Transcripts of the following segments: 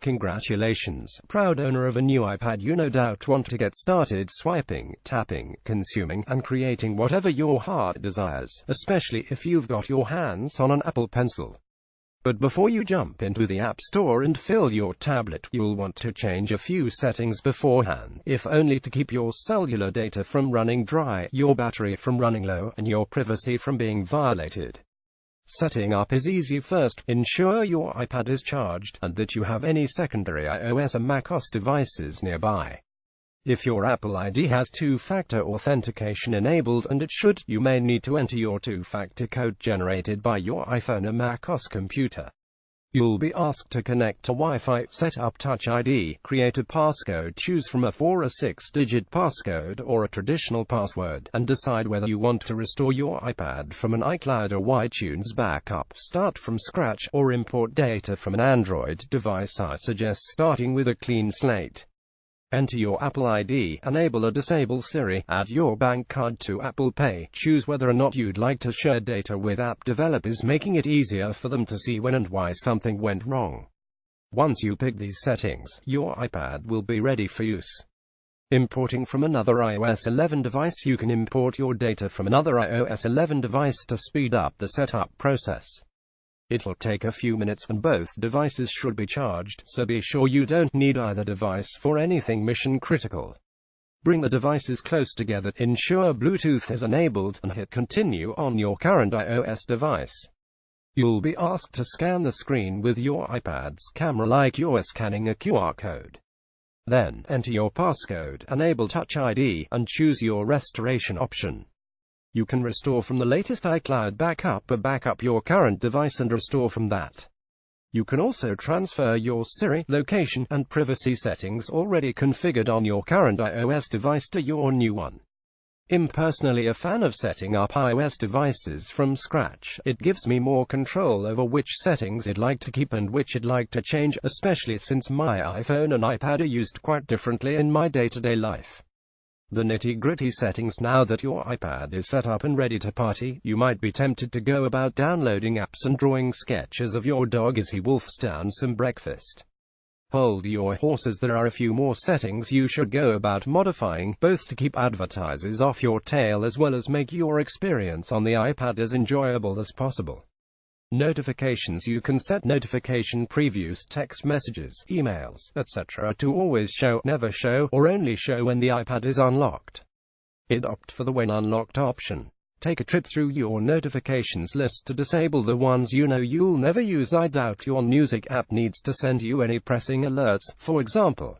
Congratulations, proud owner of a new iPad. You no doubt want to get started swiping, tapping, consuming, and creating whatever your heart desires, especially if you've got your hands on an Apple Pencil. But before you jump into the App Store and fill your tablet, you'll want to change a few settings beforehand, if only to keep your cellular data from running dry, your battery from running low, and your privacy from being violated. Setting up is easy. First, ensure your iPad is charged, and that you have any secondary iOS or macOS devices nearby. If your Apple ID has two-factor authentication enabled, and it should, you may need to enter your two-factor code generated by your iPhone or macOS computer. You'll be asked to connect to Wi-Fi, set up Touch ID, create a passcode, choose from a 4 or 6-digit passcode or a traditional password, and decide whether you want to restore your iPad from an iCloud or iTunes backup, start from scratch, or import data from an Android device. I suggest starting with a clean slate. Enter your Apple ID, enable or disable Siri, add your bank card to Apple Pay, choose whether or not you'd like to share data with app developers, making it easier for them to see when and why something went wrong. Once you pick these settings, your iPad will be ready for use. Importing from another iOS 11 device. You can import your data from another iOS 11 device to speed up the setup process. It'll take a few minutes, and both devices should be charged, so be sure you don't need either device for anything mission critical. Bring the devices close together, ensure Bluetooth is enabled, and hit continue on your current iOS device. You'll be asked to scan the screen with your iPad's camera like you're scanning a QR code. Then, enter your passcode, enable Touch ID, and choose your restoration option. You can restore from the latest iCloud backup or backup your current device and restore from that. You can also transfer your Siri, location, and privacy settings already configured on your current iOS device to your new one. I'm personally a fan of setting up iOS devices from scratch. It gives me more control over which settings I'd like to keep and which I'd like to change, especially since my iPhone and iPad are used quite differently in my day-to-day life. The nitty-gritty settings. Now that your iPad is set up and ready to party, you might be tempted to go about downloading apps and drawing sketches of your dog as he wolfs down some breakfast. Hold your horses, there are a few more settings you should go about modifying, both to keep advertisers off your tail as well as make your experience on the iPad as enjoyable as possible. Notifications. You can set notification previews, text messages, emails, etc. to always show, never show, or only show when the iPad is unlocked. Opt for the when unlocked option. Take a trip through your notifications list to disable the ones you know you'll never use. I doubt your music app needs to send you any pressing alerts, for example.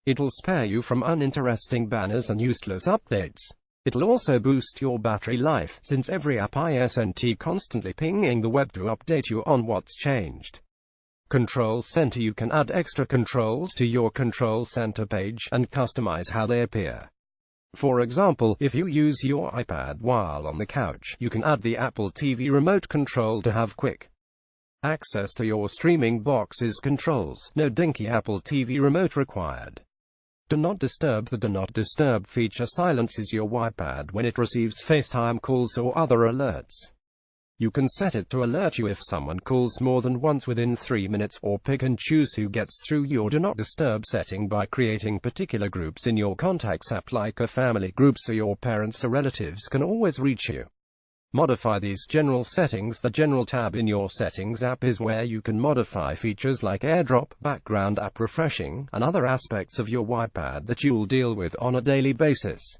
It'll spare you from uninteresting banners and useless updates. It'll also boost your battery life, since every app isn't constantly pinging the web to update you on what's changed. Control Center. You can add extra controls to your Control Center page, and customize how they appear. For example, if you use your iPad while on the couch, you can add the Apple TV remote control to have quick access to your streaming box's controls. No dinky Apple TV remote required. Do Not Disturb. The Do Not Disturb feature silences your iPad when it receives FaceTime calls or other alerts. You can set it to alert you if someone calls more than once within 3 minutes, or pick and choose who gets through your Do Not Disturb setting by creating particular groups in your Contacts app, like a family group, so your parents or relatives can always reach you. Modify these general settings. The General tab in your Settings app is where you can modify features like AirDrop, background app refreshing, and other aspects of your iPad that you'll deal with on a daily basis.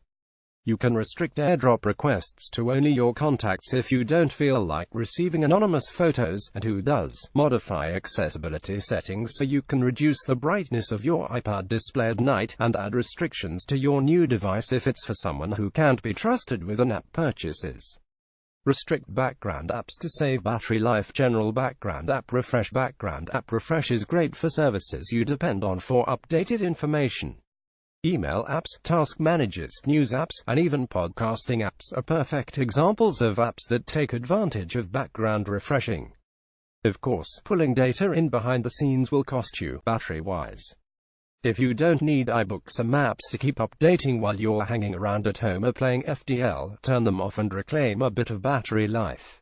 You can restrict AirDrop requests to only your contacts if you don't feel like receiving anonymous photos, and who does. Modify accessibility settings so you can reduce the brightness of your iPad display at night, and add restrictions to your new device if it's for someone who can't be trusted with in-app purchases. Restrict background apps to save battery life. General background app refresh. Background app refresh is great for services you depend on for updated information. Email apps, task managers, news apps, and even podcasting apps are perfect examples of apps that take advantage of background refreshing. Of course, pulling data in behind the scenes will cost you, battery-wise. If you don't need iBooks or maps to keep updating while you're hanging around at home or playing FTL, turn them off and reclaim a bit of battery life.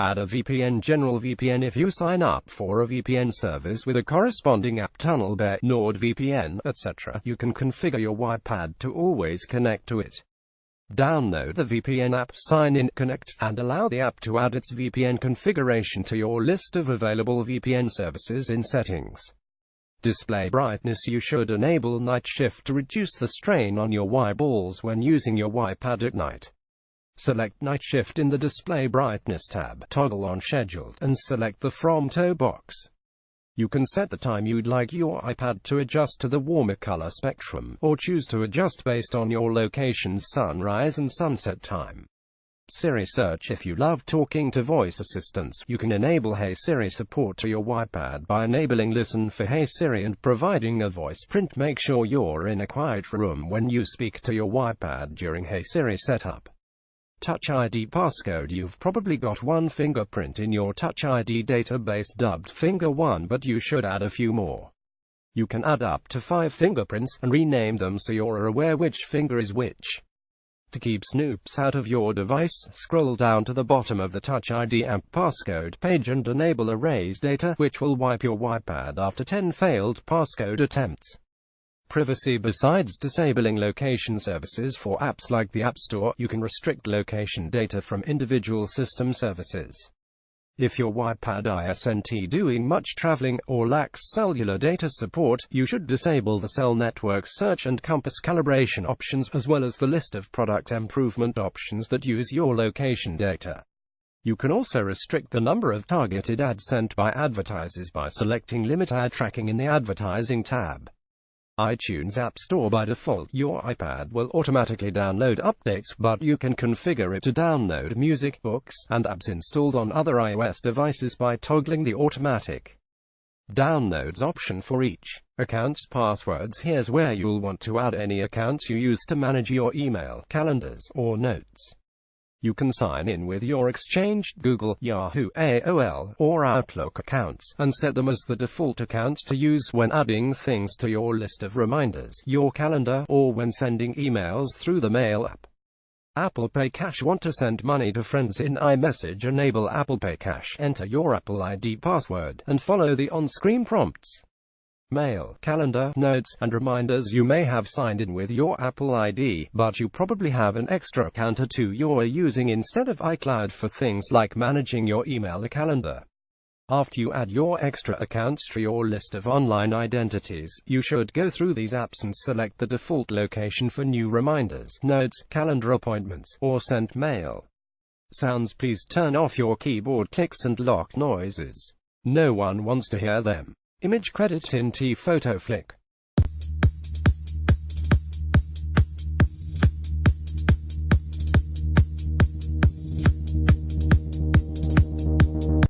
Add a VPN. General VPN. If you sign up for a VPN service with a corresponding app, TunnelBear, NordVPN, etc., you can configure your iPad to always connect to it. Download the VPN app, sign in, connect, and allow the app to add its VPN configuration to your list of available VPN services in Settings. Display brightness. You should enable night shift to reduce the strain on your eyeballs when using your iPad at night. Select Night Shift in the Display Brightness tab, toggle on Scheduled, and select the From To box. You can set the time you'd like your iPad to adjust to the warmer color spectrum, or choose to adjust based on your location's sunrise and sunset time. Siri search. If you love talking to voice assistants, you can enable Hey Siri support to your iPad by enabling Listen for Hey Siri and providing a voice print. Make sure you're in a quiet room when you speak to your iPad during Hey Siri setup. Touch ID passcode. You've probably got one fingerprint in your Touch ID database dubbed Finger 1, but you should add a few more. You can add up to 5 fingerprints, and rename them so you're aware which finger is which. To keep snoops out of your device, scroll down to the bottom of the Touch ID app passcode page and enable Erase Data, which will wipe your iPad after 10 failed passcode attempts. Privacy. Besides disabling location services for apps like the App Store, you can restrict location data from individual system services. If your iPad isn't doing much traveling, or lacks cellular data support, you should disable the cell network search and compass calibration options, as well as the list of product improvement options that use your location data. You can also restrict the number of targeted ads sent by advertisers by selecting Limit Ad Tracking in the Advertising tab. iTunes App Store. By default, your iPad will automatically download updates, but you can configure it to download music, books, and apps installed on other iOS devices by toggling the automatic downloads option for each. Accounts. Passwords. Here's where you'll want to add any accounts you use to manage your email, calendars, or notes. You can sign in with your Exchange, Google, Yahoo, AOL, or Outlook accounts, and set them as the default accounts to use when adding things to your list of reminders, your calendar, or when sending emails through the Mail app. Apple Pay Cash. Want to send money to friends in iMessage? Enable Apple Pay Cash. Enter your Apple ID password, and follow the on-screen prompts. Mail, calendar, notes, and reminders. You may have signed in with your Apple ID, but you probably have an extra account or two you're using instead of iCloud for things like managing your email or calendar. After you add your extra accounts to your list of online identities, you should go through these apps and select the default location for new reminders, notes, calendar appointments, or sent mail. Sounds. Please turn off your keyboard clicks and lock noises. No one wants to hear them. Image credit in T-Photo Flick.